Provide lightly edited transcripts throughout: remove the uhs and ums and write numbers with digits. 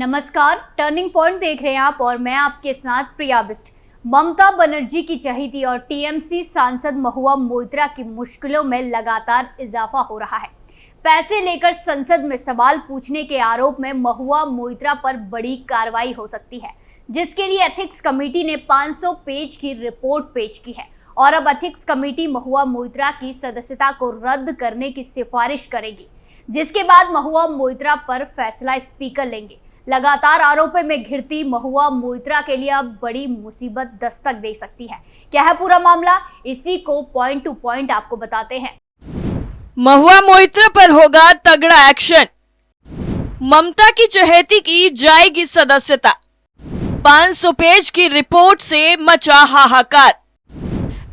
नमस्कार, turning point देख रहे हैं आप और मैं आपके साथ प्रिया बिस्ट। ममता बनर्जी की चहेती और टीएमसी सांसद महुआ मोइत्रा की मुश्किलों में लगातार इजाफा हो रहा है। पैसे लेकर संसद में सवाल पूछने के आरोप में महुआ मोइत्रा पर बड़ी कार्रवाई हो सकती है, जिसके लिए एथिक्स कमेटी ने 500 पेज की रिपोर्ट पेश की है और अब एथिक्स कमेटी महुआ मोइत्रा की सदस्यता को रद्द करने की सिफारिश करेगी, जिसके बाद महुआ मोइत्रा पर फैसला स्पीकर लेंगे। लगातार आरोपों में घिरती महुआ मोइत्रा के लिए अब बड़ी मुसीबत दस्तक दे सकती है। क्या है पूरा मामला, इसी को पॉइंट टू पॉइंट आपको बताते हैं। महुआ मोइत्रा पर होगा तगड़ा एक्शन, ममता की चहेती की जाएगी सदस्यता, 500 पेज की रिपोर्ट से मचा हाहाकार,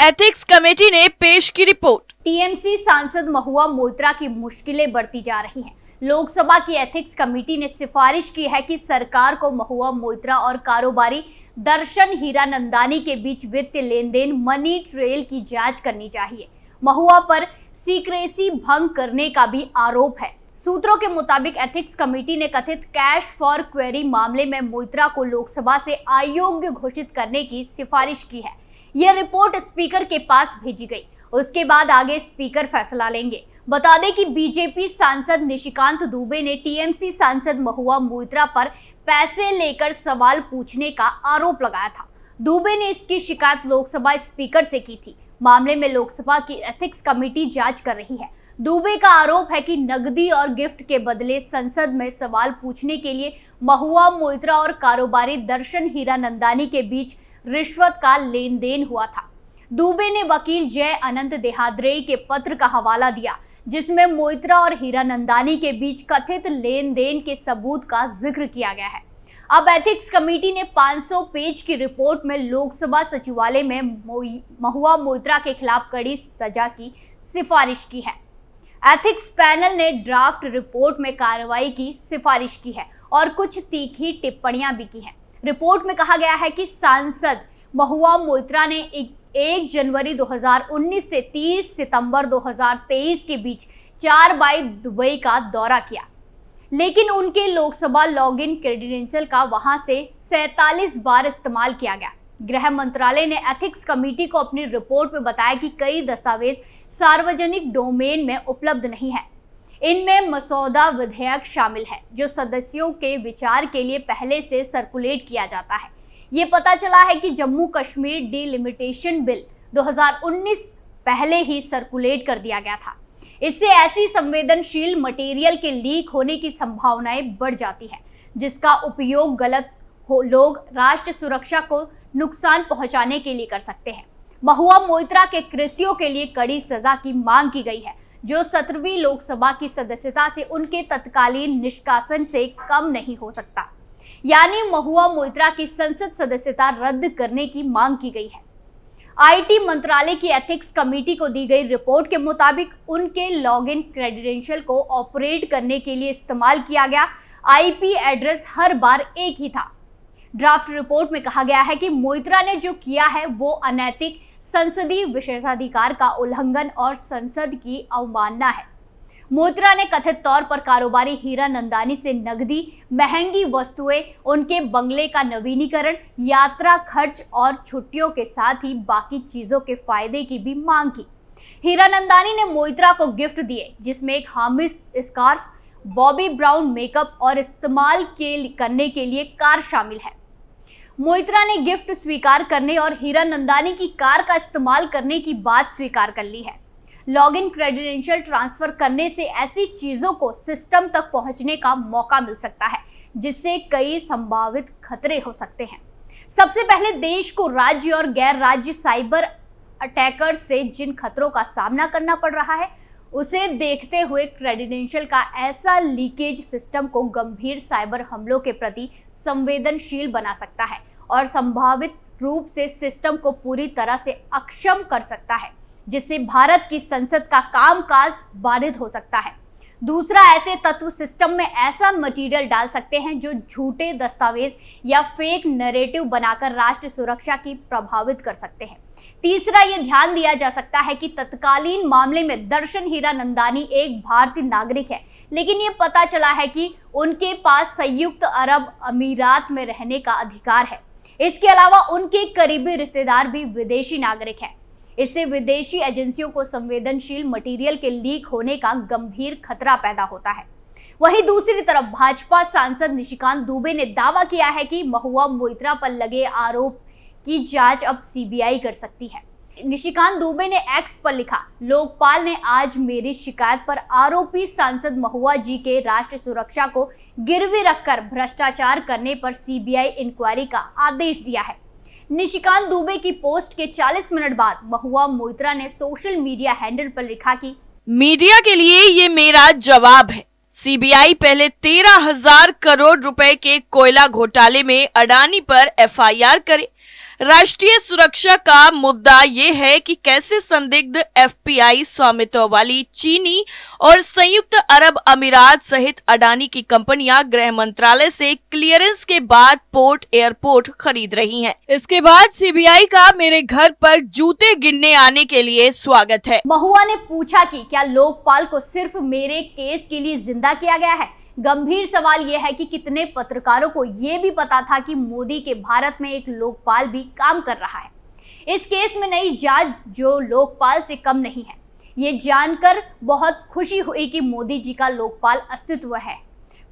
एथिक्स कमेटी ने पेश की रिपोर्ट। टीएमसी सांसद महुआ मोइत्रा की मुश्किलें बढ़ती जा रही हैं। लोकसभा की एथिक्स कमेटी ने सिफारिश की है कि सरकार को महुआ मोइत्रा और कारोबारी दर्शन हीरानंदानी के बीच वित्तीय लेन देन मनी ट्रेल की जांच करनी चाहिए। महुआ पर सीक्रेसी भंग करने का भी आरोप है। सूत्रों के मुताबिक एथिक्स कमेटी ने कथित कैश फॉर क्वेरी मामले में मोइत्रा को लोकसभा से अयोग्य घोषित करने की सिफारिश की है। यह रिपोर्ट स्पीकर के पास भेजी गई, उसके बाद आगे स्पीकर फैसला लेंगे। बता दें कि बीजेपी सांसद निशिकांत दुबे ने टीएमसी सांसद महुआ मोइत्रा पर पैसे लेकर सवाल पूछने का आरोप लगाया था। दुबे ने इसकी शिकायत लोकसभा स्पीकर से की थी। मामले में लोकसभा की एथिक्स कमेटी जांच कर रही है। दुबे का आरोप है कि नकदी और गिफ्ट के बदले संसद में सवाल पूछने के लिए महुआ मोइत्रा और कारोबारी दर्शन हीरानंदानी के बीच रिश्वत का लेन देन हुआ था। दुबे ने वकील जय अनंत देहाद्रेई के पत्र का हवाला दिया, जिसमें मोइत्रा और हीरानंदानी के बीच कथित लेन देन के सबूत का जिक्र किया गया है। अब एथिक्स कमेटी ने 500 पेज की रिपोर्ट में लोकसभा सचिवालय में महुआ मोइत्रा के खिलाफ कड़ी सजा की सिफारिश की है। एथिक्स पैनल ने ड्राफ्ट रिपोर्ट में कार्रवाई की सिफारिश की है और कुछ तीखी टिप्पणियां भी की हैं। रिपोर्ट में कहा गया है कि सांसद महुआ मोइत्रा ने 1 जनवरी 2019 से 30 सितंबर 2023 के बीच 4 बार दुबई का दौरा किया, लेकिन उनके लोकसभा लॉगिन क्रेडेंशियल का वहां से 47 बार इस्तेमाल किया गया। गृह मंत्रालय ने एथिक्स कमेटी को अपनी रिपोर्ट में बताया कि कई दस्तावेज सार्वजनिक डोमेन में उपलब्ध नहीं है। इनमें मसौदा विधेयक शामिल है, जो सदस्यों के विचार के लिए पहले से सर्कुलेट किया जाता है। ये पता चला है कि जम्मू कश्मीर डिलिमिटेशन बिल 2019 पहले ही सर्कुलेट कर दिया गया था। इससे ऐसी संवेदनशील मटेरियल के लीक होने की संभावनाएं बढ़ जाती है, जिसका उपयोग गलत लोग राष्ट्र सुरक्षा को नुकसान पहुंचाने के लिए कर सकते हैं। महुआ मोइत्रा के कृत्यों के लिए कड़ी सजा की मांग की गई है, जो 17वीं लोकसभा की सदस्यता से उनके तत्कालीन निष्कासन से कम नहीं हो सकता। यानी महुआ मोइत्रा की संसद सदस्यता रद्द करने की मांग की गई है। आईटी मंत्रालय की एथिक्स कमेटी को दी गई रिपोर्ट के मुताबिक उनके लॉगिन क्रेडेंशियल को ऑपरेट करने के लिए इस्तेमाल किया गया आईपी एड्रेस हर बार एक ही था। ड्राफ्ट रिपोर्ट में कहा गया है कि मोइत्रा ने जो किया है वो अनैतिक, संसदीय विशेषाधिकार का उल्लंघन और संसद की अवमानना है। मोइत्रा ने कथित तौर पर कारोबारी हीरानंदानी से नकदी, महंगी वस्तुएं, उनके बंगले का नवीनीकरण, यात्रा खर्च और छुट्टियों के साथ ही बाकी चीजों के फायदे की भी मांग की। हीरानंदानी ने मोइत्रा को गिफ्ट दिए, जिसमें एक हामिस स्कार्फ, बॉबी ब्राउन मेकअप और इस्तेमाल करने के लिए कार शामिल है। मोइत्रा ने गिफ्ट स्वीकार करने और हीरानंदानी की कार का इस्तेमाल करने की बात स्वीकार कर ली है। लॉगिन क्रेडेंशियल ट्रांसफर करने से ऐसी चीजों को सिस्टम तक पहुंचने का मौका मिल सकता है, जिससे कई संभावित खतरे हो सकते हैं। सबसे पहले देश को राज्य और गैर राज्य साइबर अटैकर्स से जिन खतरों का सामना करना पड़ रहा है, उसे देखते हुए क्रेडेंशियल का ऐसा लीकेज सिस्टम को गंभीर साइबर हमलों के प्रति संवेदनशील बना सकता है और संभावित रूप से सिस्टम को पूरी तरह से अक्षम कर सकता है, जिससे भारत की संसद का कामकाज बाधित हो सकता है। दूसरा, ऐसे तत्व सिस्टम में ऐसा मटेरियल डाल सकते हैं जो झूठे दस्तावेज या फेक नैरेटिव बनाकर राष्ट्र सुरक्षा की प्रभावित कर सकते हैं। तीसरा, ये ध्यान दिया जा सकता है कि तत्कालीन मामले में दर्शन हीरानंदानी एक भारतीय नागरिक है, लेकिन ये पता चला है कि उनके पास संयुक्त अरब अमीरात में रहने का अधिकार है। इसके अलावा उनके करीबी रिश्तेदार भी विदेशी नागरिक हैं। इससे विदेशी एजेंसियों को संवेदनशील मटेरियल के लीक होने का गंभीर खतरा पैदा होता है। वहीं दूसरी तरफ भाजपा सांसद निशिकांत दुबे ने दावा किया है कि महुआ मोइत्रा पर लगे आरोप की जांच अब सीबीआई कर सकती है। निशिकांत दुबे ने एक्स पर लिखा, लोकपाल ने आज मेरी शिकायत पर आरोपी सांसद महुआ जी के राष्ट्रीय सुरक्षा को गिरवी रखकर भ्रष्टाचार करने पर सीबीआई इंक्वायरी का आदेश दिया है। निशिकांत दुबे की पोस्ट के 40 मिनट बाद महुआ मोइत्रा ने सोशल मीडिया हैंडल पर लिखा कि मीडिया के लिए ये मेरा जवाब है। सीबीआई पहले 13,000 करोड़ रुपए के कोयला घोटाले में अडानी पर एफआईआर करे। राष्ट्रीय सुरक्षा का मुद्दा ये है कि कैसे संदिग्ध एफपीआई स्वामित्व वाली चीनी और संयुक्त अरब अमीरात सहित अडानी की कंपनियां गृह मंत्रालय से क्लियरेंस के बाद पोर्ट एयरपोर्ट खरीद रही हैं। इसके बाद सीबीआई का मेरे घर पर जूते गिनने आने के लिए स्वागत है। महुआ ने पूछा कि क्या लोकपाल को सिर्फ मेरे केस के लिए जिंदा किया गया है? गंभीर सवाल यह है कि कितने पत्रकारों को यह भी पता था कि मोदी के भारत में एक लोकपाल भी काम कर रहा है। इस केस में नई जांच जो लोकपाल से कम नहीं है। ये जानकर बहुत खुशी हुई कि मोदी जी का लोकपाल अस्तित्व है।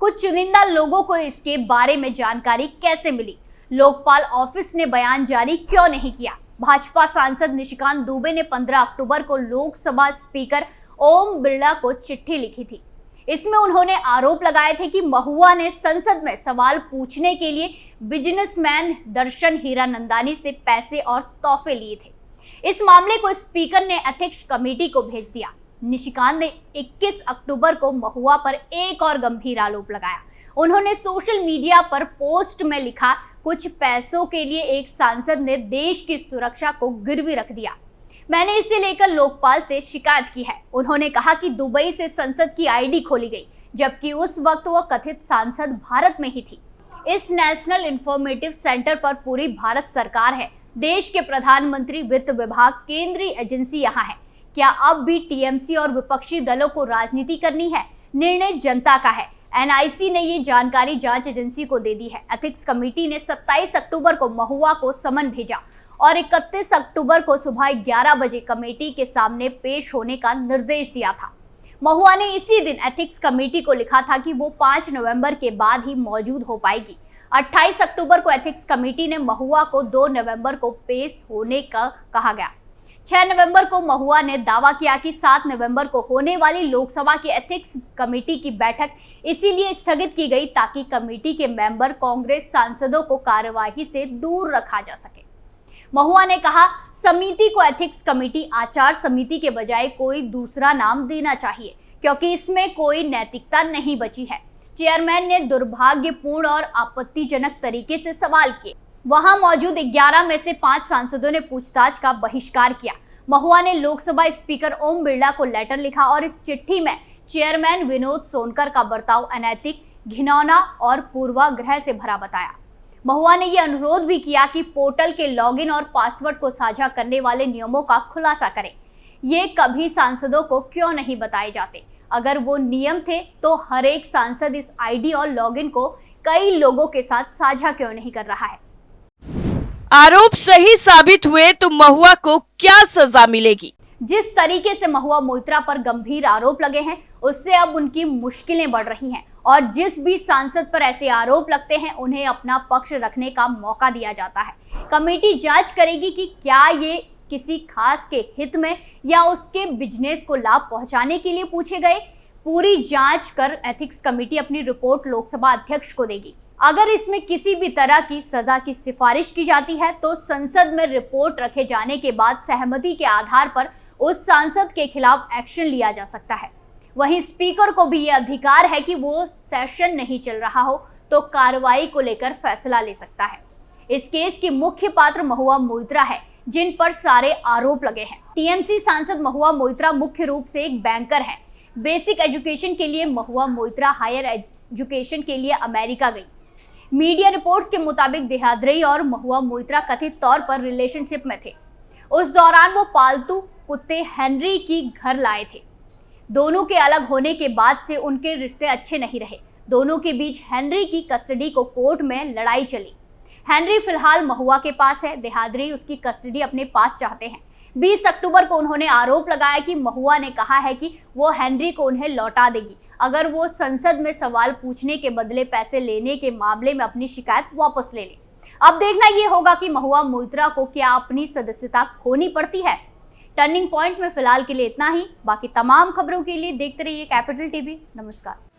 कुछ चुनिंदा लोगों को इसके बारे में जानकारी कैसे मिली? लोकपाल ऑफिस ने बयान जारी क्यों नहीं किया? भाजपा सांसद निशिकांत दुबे ने 15 अक्टूबर को लोकसभा स्पीकर ओम बिरला को चिट्ठी लिखी थी। इसमें उन्होंने आरोप लगाए थे कि महुआ ने संसद में सवाल पूछने के लिए बिजनेसमैन दर्शन हीरानंदानी से पैसे और तोहफे लिए थे। इस मामले को स्पीकर ने एथिक्स कमेटी को भेज दिया। निशिकांत ने 21 अक्टूबर को महुआ पर एक और गंभीर आरोप लगाया। उन्होंने सोशल मीडिया पर पोस्ट में लिखा, कुछ पैसों के लिए एक सांसद ने देश की सुरक्षा को गिरवी रख दिया। मैंने इसे लेकर लोकपाल से शिकायत की है। उन्होंने कहा कि दुबई से संसद की आईडी खोली गई, जबकि उस वक्त वह कथित सांसद भारत में ही थी। इस नेशनल इंफॉर्मेटिव सेंटर पर पूरी भारत सरकार है। देश के प्रधानमंत्री, वित्त विभाग, केंद्रीय एजेंसी यहाँ है। क्या अब भी टीएमसी और विपक्षी दलों को राजनीति करनी है? निर्णय जनता का है। एनआईसी ने ये जानकारी जांच एजेंसी को दे दी है। एथिक्स कमेटी ने 27 अक्टूबर को महुआ को समन भेजा और 31 अक्टूबर को सुबह 11 बजे कमेटी के सामने पेश होने का निर्देश दिया था। महुआ ने इसी दिन एथिक्स कमेटी को लिखा था कि वो 5 नवंबर के बाद ही मौजूद हो पाएगी। 28 अक्टूबर को एथिक्स कमेटी ने महुआ को 2 नवंबर को पेश होने का कहा गया। 6 नवंबर को महुआ ने दावा किया कि 7 नवंबर को होने वाली लोकसभा की एथिक्स कमेटी की बैठक इसीलिए स्थगित की गई ताकि कमेटी के मेंबर कांग्रेस सांसदों को कार्यवाही से दूर रखा जा सके। महुआ ने कहा, समिति को एथिक्स कमेटी आचार समिति के बजाय कोई दूसरा नाम देना चाहिए क्योंकि इसमें कोई नैतिकता नहीं बची है। चेयरमैन ने दुर्भाग्यपूर्ण और आपत्तिजनक तरीके से सवाल किए। वहां मौजूद 11 में से 5 सांसदों ने पूछताछ का बहिष्कार किया। महुआ ने लोकसभा स्पीकर ओम बिरला को लेटर लिखा और इस चिट्ठी में चेयरमैन विनोद सोनकर का बर्ताव अनैतिक, घिनौना और पूर्वाग्रह से भरा बताया। महुआ ने यह अनुरोध भी किया कि पोर्टल के लॉगिन और पासवर्ड को साझा करने वाले नियमों का खुलासा करें। ये कभी सांसदों को क्यों नहीं बताए जाते? अगर वो नियम थे तो हर एक सांसद इस आईडी और लॉगिन को कई लोगों के साथ साझा क्यों नहीं कर रहा है? आरोप सही साबित हुए तो महुआ को क्या सजा मिलेगी? जिस तरीके से महुआ मोइत्रा पर गंभीर आरोप लगे हैं, उससे अब उनकी मुश्किलें बढ़ रही हैं और जिस भी सांसद पर ऐसे आरोप लगते हैं उन्हें अपना पक्ष रखने का मौका दिया जाता है। कमेटी जांच करेगी कि क्या ये किसी खास के हित में या उसके बिजनेस को लाभ पहुंचाने के लिए पूछे गए। पूरी जांच कर एथिक्स कमेटी अपनी रिपोर्ट लोकसभा अध्यक्ष को देगी। अगर इसमें किसी भी तरह की सजा की सिफारिश की जाती है तो संसद में रिपोर्ट रखे जाने के बाद सहमति के आधार पर उस सांसद के खिलाफ एक्शन लिया जा सकता है। वहीं स्पीकर को भी ये अधिकार है कि वो सेशन नहीं चल रहा हो तो कार्रवाई को लेकर फैसला ले सकता है। इस केस की मुख्य पात्र महुआ मोइत्रा है, जिन पर सारे आरोप लगे हैं। टीएमसी सांसद महुआ मोइत्रा मुख्य रूप से एक बैंकर है। बेसिक एजुकेशन के लिए महुआ मोइत्रा हायर एजुकेशन के लिए अमेरिका गई। मीडिया रिपोर्ट्स के मुताबिक देहाद्री और महुआ मोइत्रा कथित तौर पर रिलेशनशिप में थे। उस दौरान वो पालतू कुत्ते हेनरी की घर लाए थे। दोनों के अलग होने के बाद से उनके रिश्ते अच्छे नहीं रहे। दोनों के बीच हेनरी की कस्टडी को कोर्ट में लड़ाई चली। हेनरी फिलहाल महुआ के पास है, देहाद्री उसकी कस्टडी अपने पास चाहते हैं। 20 अक्टूबर को उन्होंने आरोप लगाया कि महुआ ने कहा है कि वो हेनरी को उन्हें लौटा देगी अगर वो संसद में सवाल पूछने के बदले पैसे लेने के मामले में अपनी शिकायत वापस ले ले। अब देखना ये होगा कि महुआ मोइत्रा को क्या अपनी सदस्यता खोनी पड़ती है। टर्निंग पॉइंट में फिलहाल के लिए इतना ही। बाकी तमाम खबरों के लिए देखते रहिए कैपिटल टीवी। नमस्कार।